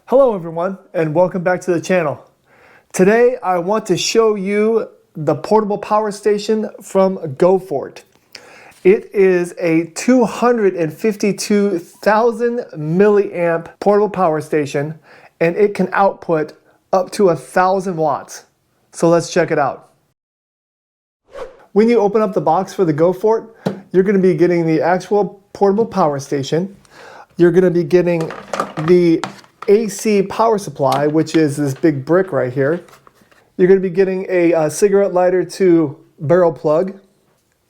Hello everyone, and welcome back to the channel. Today I want to show you the portable power station from GoFort. It is a 252,000 milliamp portable power station, and it can output up to 1,000 watts. So let's check it out. When you open up the box for the GoFort, you're going to be getting the actual portable power station. You're going to be getting the AC power supply, which is this big brick right here. You're going to be getting a cigarette lighter to barrel plug.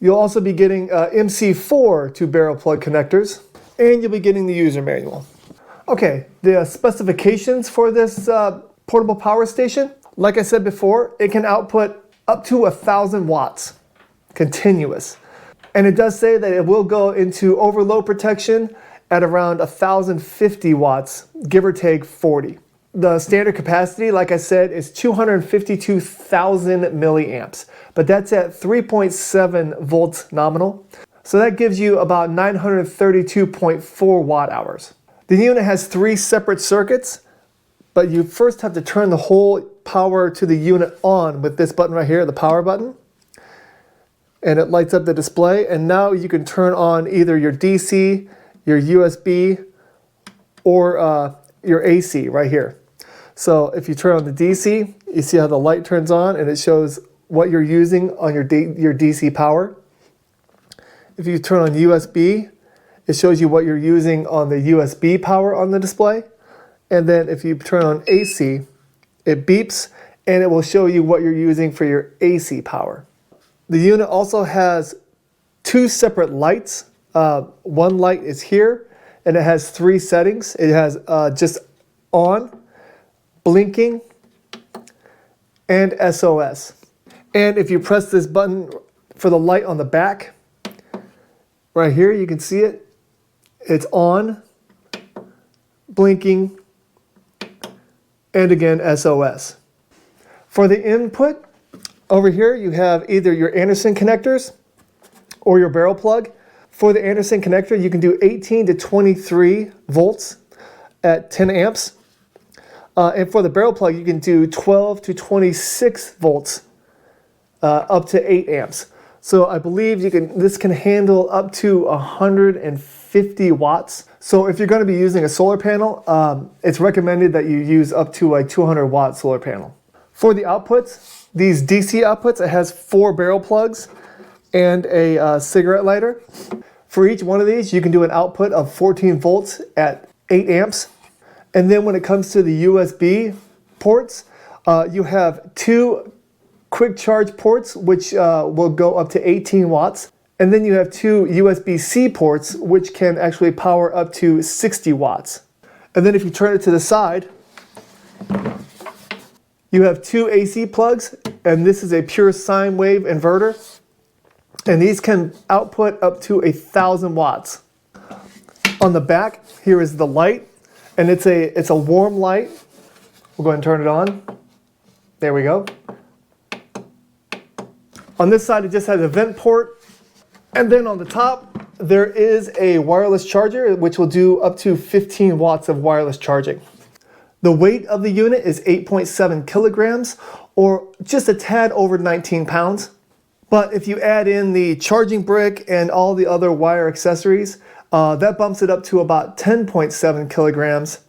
You'll also be getting MC4 to barrel plug connectors, and you'll be getting the user manual. Okay, the specifications for this portable power station, like I said before, it can output up to 1,000 watts continuous. And it does say that it will go into overload protection at around 1,050 watts, give or take 40. The standard capacity, like I said, is 252,000 milliamps, but that's at 3.7 volts nominal. So that gives you about 932.4 watt hours. The unit has 3 separate circuits, but you first have to turn the whole power to the unit on with this button right here, the power button. And it lights up the display, and now you can turn on either your DC, your USB, or your AC right here. So if you turn on the DC, you see how the light turns on and it shows what you're using on your DC power. If you turn on USB, it shows you what you're using on the USB power on the display. And then if you turn on AC, it beeps and it will show you what you're using for your AC power. The unit also has 2 separate lights. One light is here, and it has 3 settings. It has just on, blinking, and SOS. And if you press this button for the light on the back, right here, you can see it. It's on, blinking, and again, SOS. For the input, over here, you have either your Anderson connectors or your barrel plug. For the Anderson connector, you can do 18 to 23 volts at 10 amps. And for the barrel plug, you can do 12 to 26 volts up to 8 amps. So I believe this can handle up to 150 watts. So if you're going to be using a solar panel, it's recommended that you use up to a 200 watt solar panel. For the outputs, these DC outputs, it has 4 barrel plugs and a cigarette lighter. For each one of these, you can do an output of 14 volts at 8 amps. And then when it comes to the USB ports, you have 2 quick charge ports, which will go up to 18 watts. And then you have 2 USB-C ports, which can actually power up to 60 watts. And then if you turn it to the side, you have 2 AC plugs, and this is a pure sine wave inverter. And these can output up to 1,000 watts. On the back, here is the light, and it's a warm light. We'll go ahead and turn it on. There we go. On this side, it just has a vent port. And then on the top, there is a wireless charger, which will do up to 15 watts of wireless charging. The weight of the unit is 8.7 kilograms, or just a tad over 19 pounds. But if you add in the charging brick and all the other wire accessories, that bumps it up to about 10.7 kilograms,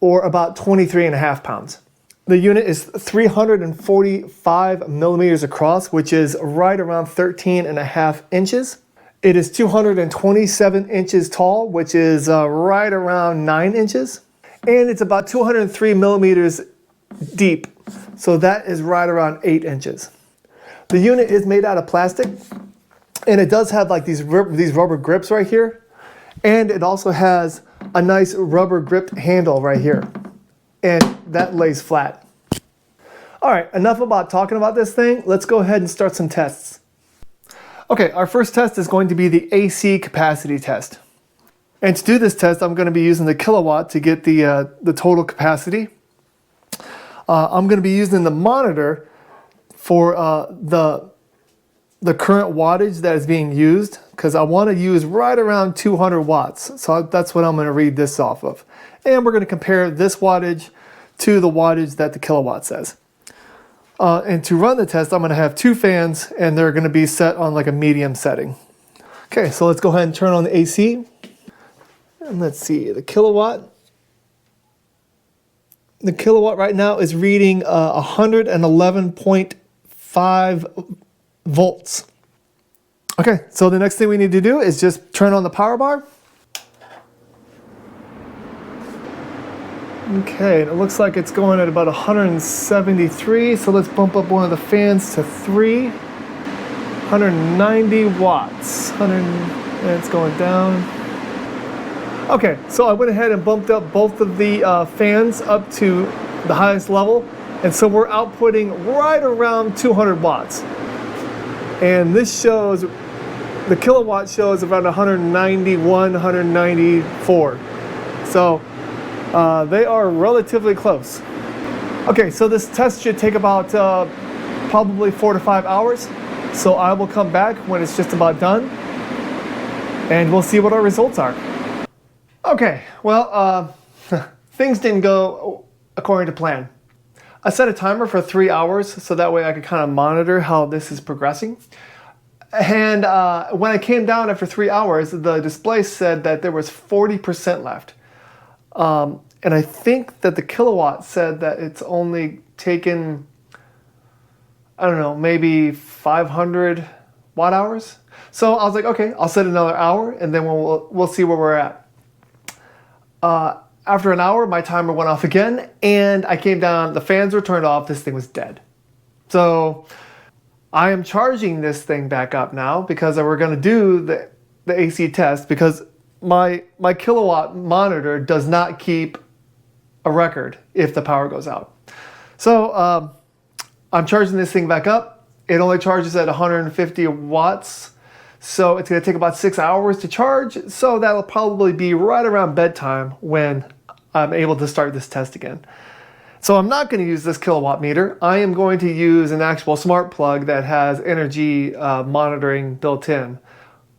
or about 23.5 pounds. The unit is 345 millimeters across, which is right around 13.5 inches. It is 227 inches tall, which is right around 9 inches. And it's about 203 millimeters deep, so that is right around 8 inches. The unit is made out of plastic, and it does have like these rubber grips right here, and it also has a nice rubber grip handle right here, and that lays flat. All right, enough about talking about this thing. Let's go ahead and start some tests. Okay, our first test is going to be the AC capacity test. And to do this test, I'm going to be using the kilowatt to get the total capacity. I'm going to be using the monitor for the current wattage that is being used, because I want to use right around 200 watts. So that's what I'm going to read this off of. And we're going to compare this wattage to the wattage that the kilowatt says. And to run the test, I'm going to have 2 fans, and they're going to be set on like a medium setting. Okay, so let's go ahead and turn on the AC. And let's see, the kilowatt. The kilowatt right now is reading 111.5 volts. Okay, so the next thing we need to do is just turn on the power bar. Okay, and it looks like it's going at about 173, so let's bump up one of the fans to 3. 190 watts. And it's going down. Okay, so I went ahead and bumped up both of the fans up to the highest level, and so we're outputting right around 200 watts. And this shows, the kilowatt shows around 191, 194. So they are relatively close. Okay, so this test should take about probably 4 to 5 hours. So I will come back when it's just about done, and we'll see what our results are. Okay, well, things didn't go according to plan. I set a timer for 3 hours so that way I could kind of monitor how this is progressing. And when I came down after 3 hours, the display said that there was 40% left. And I think that the kilowatt said that it's only taken, I don't know, maybe 500 watt hours. So I was like, okay, I'll set another hour, and then we'll see where we're at. After an hour, my timer went off again, and I came down, the fans were turned off, this thing was dead. So I am charging this thing back up now because we're going to do the AC test, because my kilowatt monitor does not keep a record if the power goes out. So I'm charging this thing back up. It only charges at 150 watts. So it's going to take about 6 hours to charge. So that'll probably be right around bedtime when I'm able to start this test again. So I'm not going to use this kilowatt meter. I am going to use an actual smart plug that has energy monitoring built in,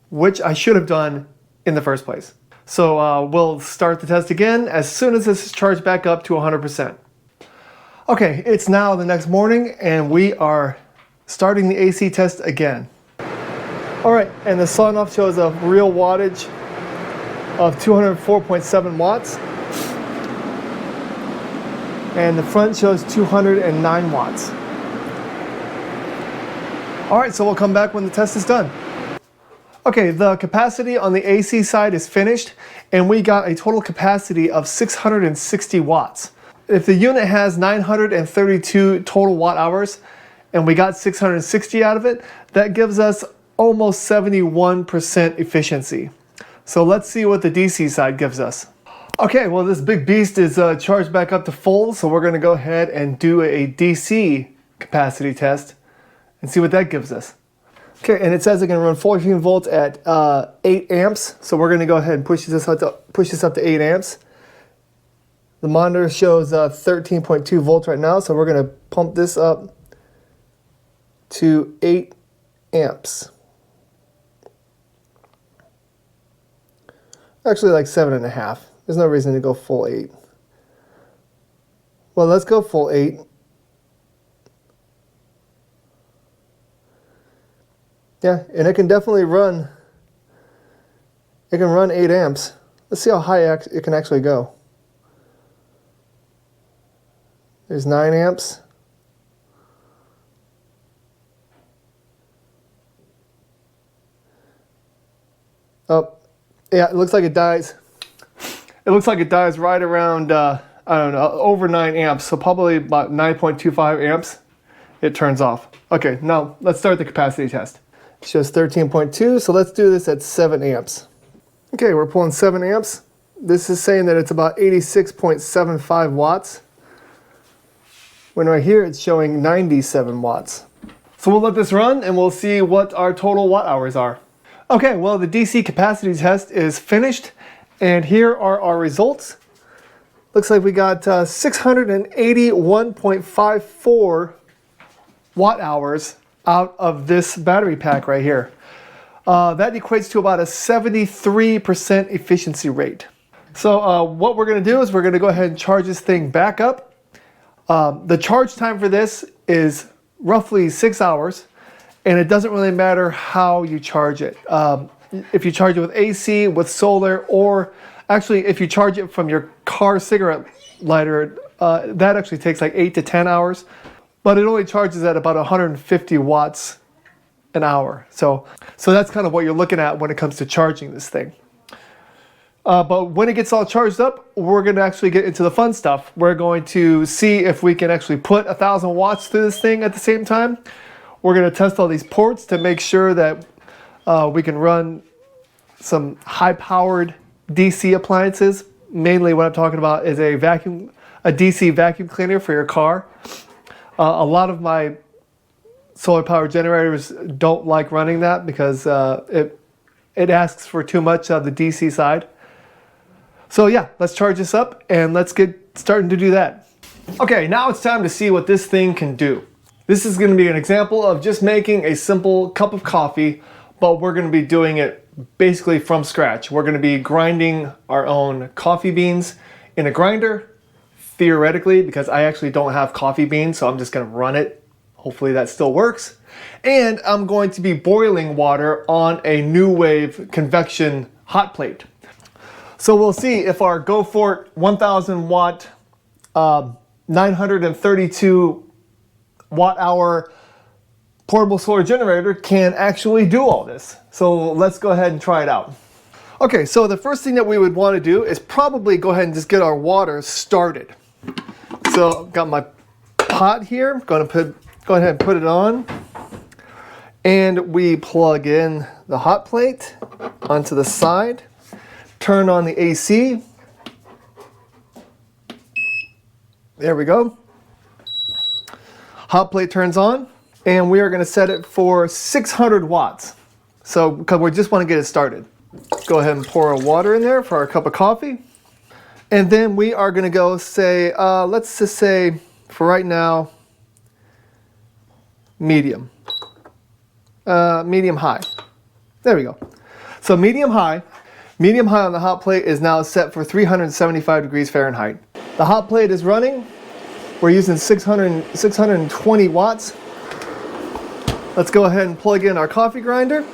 which I should have done in the first place. So we'll start the test again as soon as this is charged back up to 100%. Okay, it's now the next morning, and we are starting the AC test again. All right, and the sign off shows a real wattage of 204.7 watts. And the front shows 209 watts. All right, so we'll come back when the test is done. Okay, the capacity on the AC side is finished, and we got a total capacity of 660 watts. If the unit has 932 total watt hours, and we got 660 out of it, that gives us almost 71% efficiency. So let's see what the DC side gives us. Okay, well, this big beast is charged back up to full, so we're going to go ahead and do a DC capacity test and see what that gives us. Okay, and it says it's going to run 14 volts at 8 amps, so we're going to go ahead and push this up to 8 amps. The monitor shows 13.2 volts right now, so we're going to pump this up to 8 amps. Actually, like 7.5. There's no reason to go full 8. Well, let's go full 8. Yeah, and it can definitely run. It can run 8 amps. Let's see how high it can actually go. There's 9 amps. Oh, yeah, it looks like it dies. It looks like it dies right around, I don't know, over 9 amps. So probably about 9.25 amps, it turns off. Okay, now let's start the capacity test. It shows 13.2, so let's do this at 7 amps. Okay, we're pulling 7 amps. This is saying that it's about 86.75 watts. When right here it's showing 97 watts. So we'll let this run and we'll see what our total watt hours are. Okay, well, the DC capacity test is finished, and here are our results. Looks like we got 681.54 watt hours out of this battery pack right here. That equates to about a 73% efficiency rate. So what we're going to do is we're going to go ahead and charge this thing back up. The charge time for this is roughly 6 hours, and it doesn't really matter how you charge it. If you charge it with AC, with solar, or actually if you charge it from your car cigarette lighter, that actually takes like 8 to 10 hours, but it only charges at about 150 watts an hour. So that's kind of what you're looking at when it comes to charging this thing. But when it gets all charged up, we're going to actually get into the fun stuff. We're going to see if we can actually put 1,000 watts through this thing at the same time. We're going to test all these ports to make sure that we can run some high-powered DC appliances. Mainly what I'm talking about is a DC vacuum cleaner for your car. A lot of my solar power generators don't like running that because it asks for too much of the DC side. So yeah, let's charge this up and let's get starting to do that. Okay, now it's time to see what this thing can do. This is going to be an example of just making a simple cup of coffee, but we're going to be doing it basically from scratch. We're going to be grinding our own coffee beans in a grinder, theoretically, because I actually don't have coffee beans, so I'm just going to run it. Hopefully that still works. And I'm going to be boiling water on a New Wave convection hot plate. So we'll see if our GoFort 1000 watt 932 watt hour portable solar generator can actually do all this. So let's go ahead and try it out. Okay, so the first thing that we would want to do is probably go ahead and just get our water started. So I've got my pot here. I'm going to go ahead and put it on. And we plug in the hot plate onto the side. Turn on the AC. There we go. Hot plate turns on, and we are going to set it for 600 watts. So, because we just want to get it started. Go ahead and pour our water in there for our cup of coffee. And then we are going to go say, let's just say, for right now, medium. Medium high. There we go. So medium high. Medium high on the hot plate is now set for 375 degrees Fahrenheit. The hot plate is running. We're using 620 watts. Let's go ahead and plug in our coffee grinder.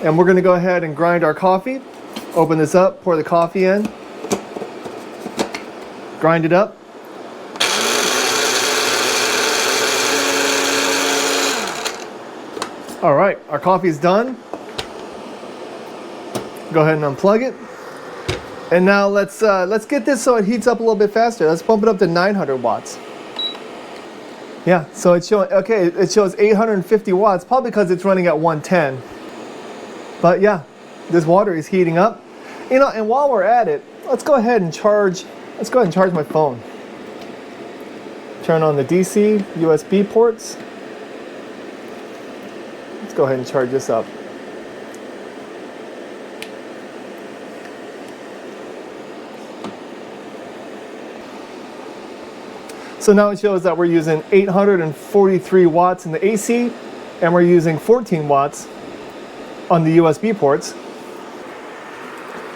And we're going to go ahead and grind our coffee. Open this up, pour the coffee in. Grind it up. All right, our coffee is done. Go ahead and unplug it. And now let's get this so it heats up a little bit faster. Let's pump it up to 900 watts. Yeah, so it's showing, okay, it shows 850 watts, probably because it's running at 110. But yeah, this water is heating up. You know, and while we're at it, let's go ahead and charge my phone. Turn on the DC, USB ports. Let's go ahead and charge this up. So now it shows that we're using 843 watts in the AC, and we're using 14 watts on the USB ports.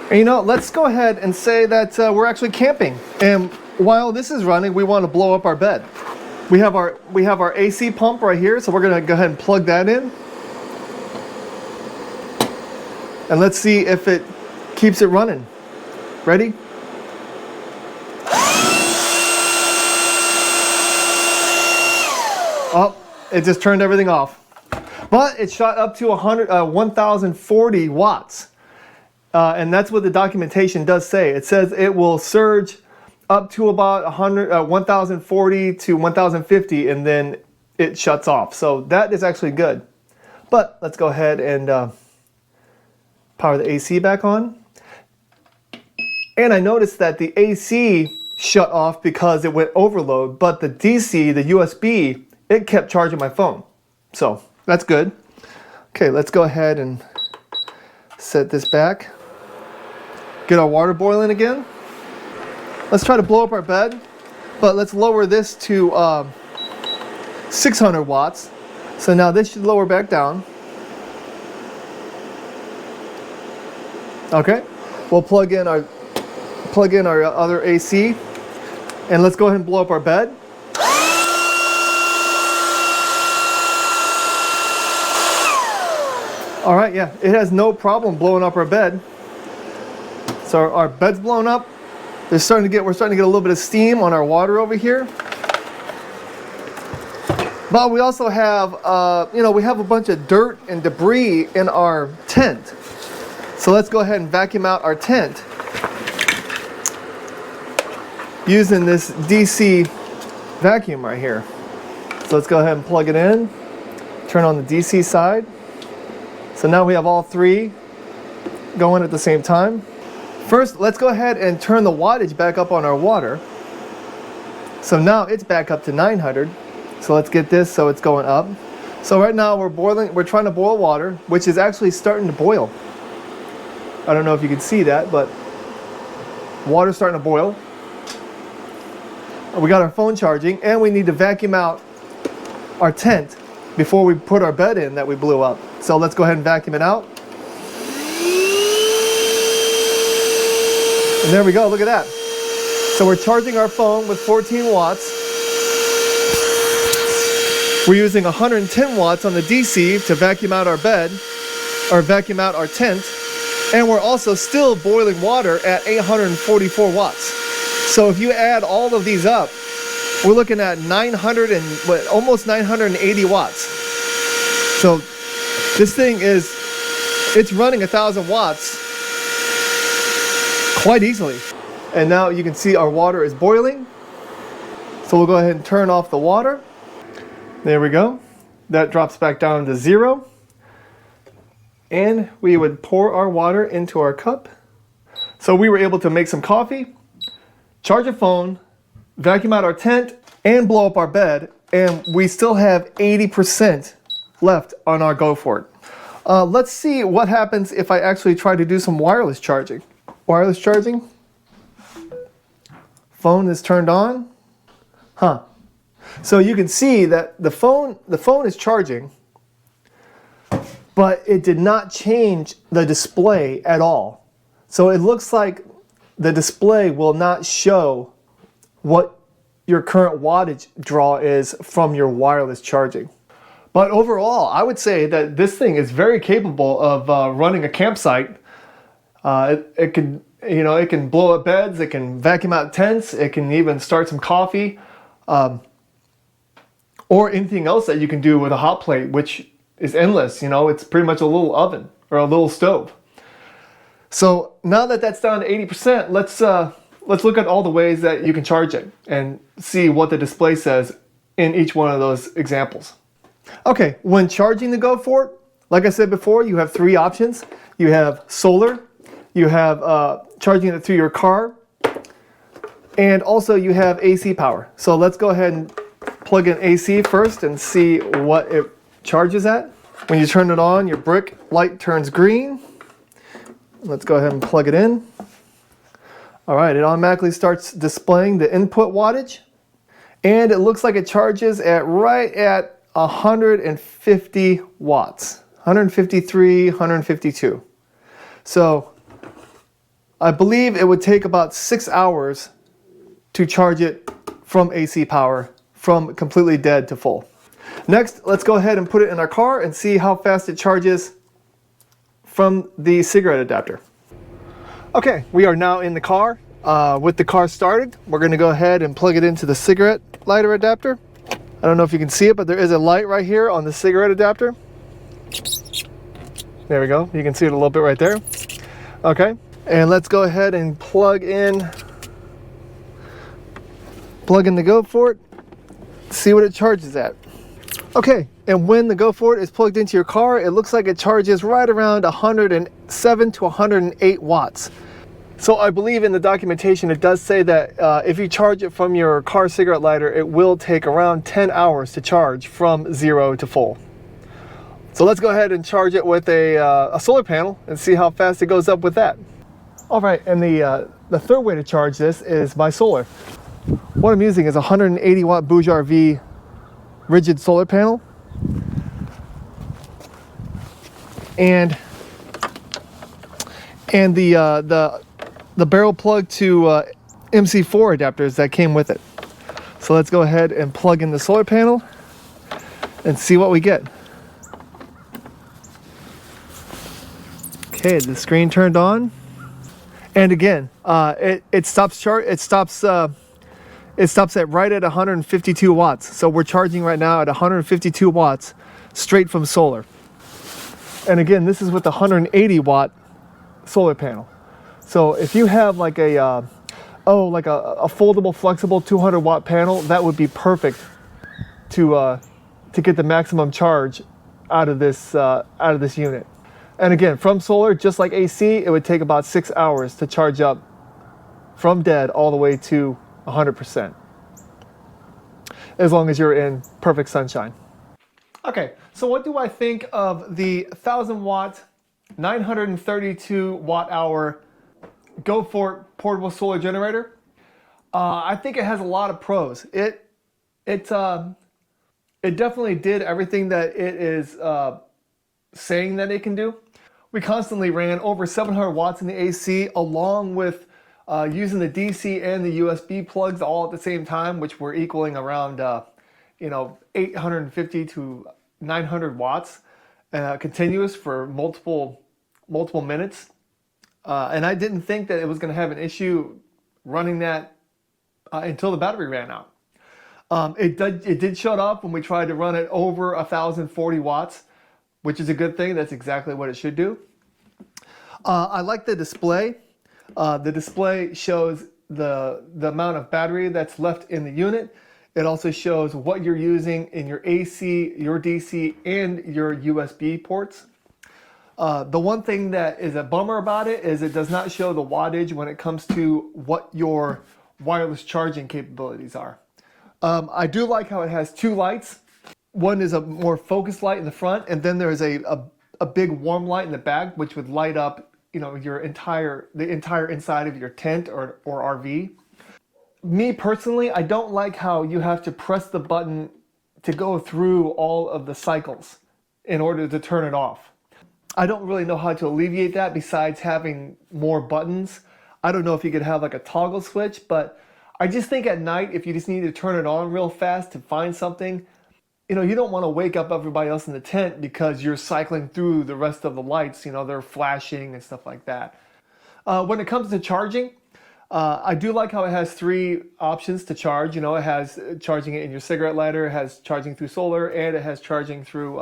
And you know, let's go ahead and say that we're actually camping. And while this is running, we want to blow up our bed. We have our AC pump right here, so we're going to go ahead and plug that in. And let's see if it keeps it running. Ready? Oh, it just turned everything off. But it shot up to 1,040 watts. And that's what the documentation does say. It says it will surge up to about 1,040 to 1,050, and then it shuts off. So that is actually good. But let's go ahead and power the AC back on. And I noticed that the AC shut off because it went overload, but the DC, the USB, it kept charging my phone. So that's good. Okay, let's go ahead and set this back. Get our water boiling again. Let's try to blow up our bed, but let's lower this to 600 watts. So now this should lower back down. Okay, we'll plug in our other AC, and let's go ahead and blow up our bed. All right, yeah, it has no problem blowing up our bed. So our bed's blown up. We're starting to get a little bit of steam on our water over here. But we also have, we have a bunch of dirt and debris in our tent. So let's go ahead and vacuum out our tent using this DC vacuum right here. So let's go ahead and plug it in, turn on the DC side. So now we have all three going at the same time. First, let's go ahead and turn the wattage back up on our water. So now it's back up to 900. So let's get this so it's going up. So right now we're trying to boil water, which is actually starting to boil. I don't know if you can see that, but water's starting to boil. We got our phone charging, and we need to vacuum out our tent before we put our bed in that we blew up. So let's go ahead and vacuum it out. And there we go, look at that. So we're charging our phone with 14 watts. We're using 110 watts on the DC to vacuum out our bed, or vacuum out our tent. And we're also still boiling water at 844 watts. So if you add all of these up, we're looking at almost 980 watts. So this thing it's running 1,000 watts quite easily. And now you can see our water is boiling. So we'll go ahead and turn off the water. There we go. That drops back down to 0. And we would pour our water into our cup. So we were able to make some coffee, charge a phone, vacuum out our tent, and blow up our bed. And we still have 80% left on our GoFort. Let's see what happens if I actually try to do some wireless charging. Wireless charging. Phone is turned on. So you can see that the phone is charging, but it did not change the display at all. So it looks like the display will not show what your current wattage draw is from your wireless charging. But overall, I would say that this thing is very capable of running a campsite. It can blow up beds, it can vacuum out tents, it can even start some coffee, or anything else that you can do with a hot plate, which is endless. It's pretty much a little oven or a little stove. So now that that's down to 80%, let's look at all the ways that you can charge it and see what the display says in each one of those examples. Okay, when charging the GoFort, like I said before, you have three options. You have solar, you have charging it through your car, and also you have AC power. So let's go ahead and plug in AC first and see what it charges at. When you turn it on, your brick light turns green. Let's go ahead and plug it in. All right, it automatically starts displaying the input wattage, and it looks like it charges right at 150 watts, 153, 152. So I believe it would take about 6 hours to charge it from AC power, from completely dead to full. Next, let's go ahead and put it in our car and see how fast it charges from the cigarette adapter. Okay, we are now in the car. With the car started, we're going to go ahead and plug it into the cigarette lighter adapter. I don't know if you can see it, but there is a light right here on the cigarette adapter. There we go. You can see it a little bit right there. Okay, and let's go ahead and plug in the GoFort, see what it charges at. Okay, and when the GoFort is plugged into your car, it looks like it charges right around 107 to 108 watts. So I believe in the documentation it does say that if you charge it from your car cigarette lighter, it will take around 10 hours to charge from 0 to full. So let's go ahead and charge it with a solar panel and see how fast it goes up with that. All right, and the third way to charge this is by solar. What I'm using is a 180 watt BougeRV rigid solar panel. and the barrel plug to MC4 adapters that came with it. So let's go ahead and plug in the solar panel and see what we get. Okay, the screen turned on, and again, it stops at right at 152 watts. So we're charging right now at 152 watts straight from solar. And again, this is with the 180 watt solar panel. So if you have like a foldable, flexible 200 watt panel, that would be perfect to get the maximum charge out of this unit. And again, from solar, just like AC, it would take about 6 hours to charge up from dead all the way to 100%, as long as you're in perfect sunshine. Okay, so what do I think of the 1000 watt, 932 watt hour GoFort portable solar generator? I think it has a lot of pros. It definitely did everything that it is saying that it can do. We constantly ran over 700 watts in the AC, along with using the DC and the USB plugs all at the same time, which were equaling around 850 to 900 watts continuous for multiple minutes. And I didn't think that it was going to have an issue running that until the battery ran out. It did shut off when we tried to run it over 1040 watts, which is a good thing. That's exactly what it should do. I like the display. The display shows the amount of battery that's left in the unit. It also shows what you're using in your AC, your DC, and your USB ports. The one thing that is a bummer about it is it does not show the wattage when it comes to what your wireless charging capabilities are. I do like how it has two lights. One is a more focused light in the front, and then there's a big warm light in the back, which would light up, the entire inside of your tent or RV. Me personally, I don't like how you have to press the button to go through all of the cycles in order to turn it off. I don't really know how to alleviate that besides having more buttons. I don't know if you could have like a toggle switch, but I just think at night, if you just need to turn it on real fast to find something, you don't want to wake up everybody else in the tent because you're cycling through the rest of the lights, they're flashing and stuff like that. When it comes to charging, I do like how it has three options to charge. It has charging it in your cigarette lighter, it has charging through solar, and it has charging through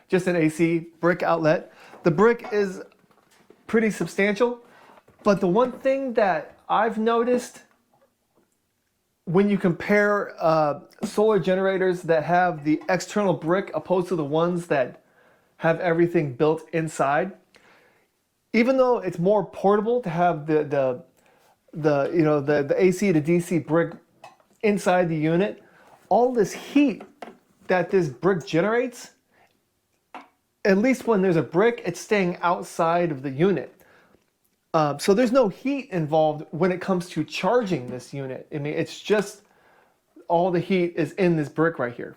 just an AC brick outlet. The brick is pretty substantial, but the one thing that I've noticed when you compare solar generators that have the external brick opposed to the ones that have everything built inside, even though it's more portable to have the AC to DC brick inside the unit, all this heat that this brick generates, at least when there's a brick, it's staying outside of the unit. So there's no heat involved when it comes to charging this unit. I mean, it's just all the heat is in this brick right here.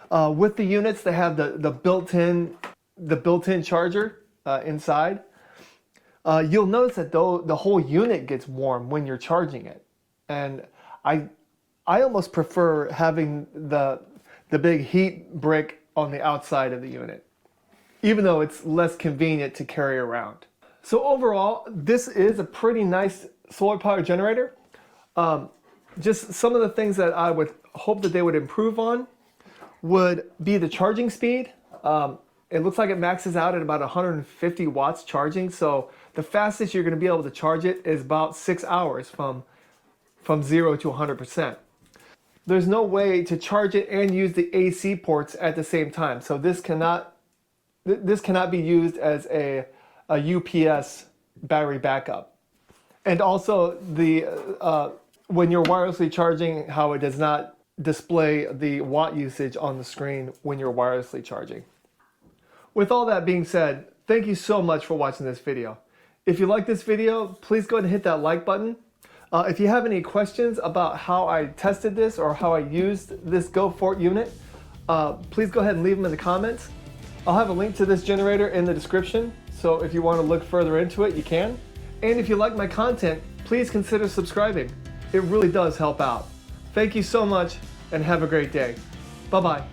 With the units that have the built-in charger inside, you'll notice that the whole unit gets warm when you're charging it. And I almost prefer having the big heat brick on the outside of the unit, even though it's less convenient to carry around. So overall, this is a pretty nice solar power generator. Just some of the things that I would hope that they would improve on would be the charging speed. It looks like it maxes out at about 150 watts charging. So the fastest you're going to be able to charge it is about 6 hours from 0 to 100%. There's no way to charge it and use the AC ports at the same time. So this cannot be used as a UPS battery backup. And also when you're wirelessly charging, how it does not display the watt usage on the screen when you're wirelessly charging. With all that being said, thank you so much for watching this video. If you like this video, please go ahead and hit that like button. If you have any questions about how I tested this or how I used this GoFort unit, please go ahead and leave them in the comments. I'll have a link to this generator in the description, so if you want to look further into it, you can. And if you like my content, please consider subscribing. It really does help out. Thank you so much, and have a great day. Bye-bye.